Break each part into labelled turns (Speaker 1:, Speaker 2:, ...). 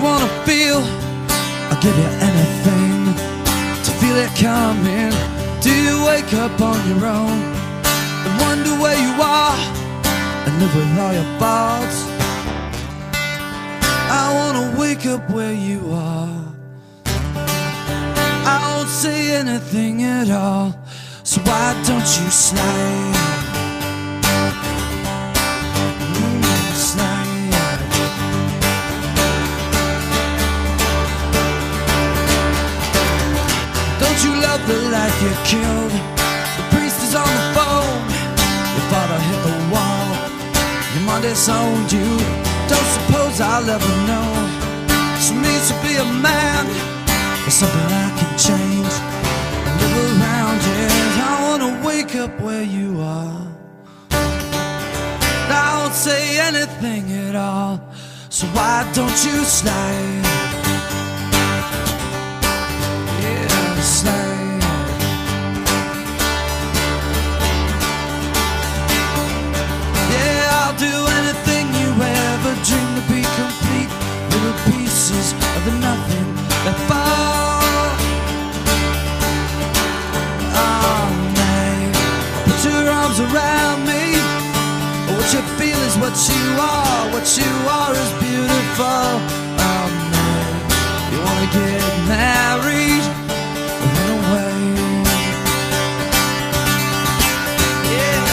Speaker 1: wanna feel, I'll give you anything to feel it coming. Do you wake up on your own and wonder where you are and live with all your faults? I wanna wake up where you are. I won't say anything at all, so why don't you slide? Don't you love the life you killed? The priest is on the phone. Your father hit the wall. Your mom disowned you. Don't suppose I'll ever know. So means to be a man. It's something I can change and live around it. I wanna wake up where you are. I won't say anything at all, so why don't you slide? Yeah, slide. Yeah, I'll do anything you ever dreamed to be complete. Little pieces of the nothing that fall. Oh, mate, put your arms around me. What you feel is what you are. What you are is beautiful. Oh, mate, you wanna get married or run away? Yeah.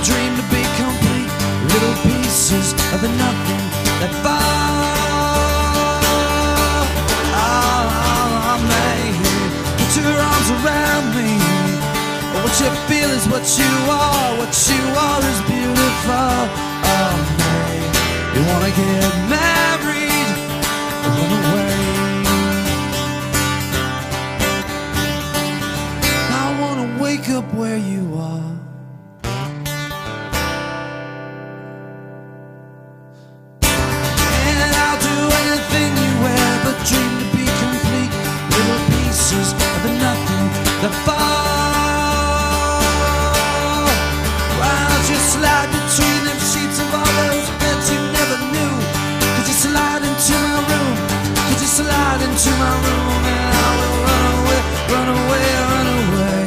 Speaker 1: Dream to be complete, little pieces of the nothing that fall. Oh, mate, put your arms around me. What you feel is what you are. What you are is beautiful. Oh, mate, you wanna get married or run away? I wanna wake up where you are. Dream to be complete, little pieces of the nothing that fall. Why don't you slide between them sheets of all those beds you never knew? Could you slide into my room? Could you slide into my room? And I will run away, run away, run away.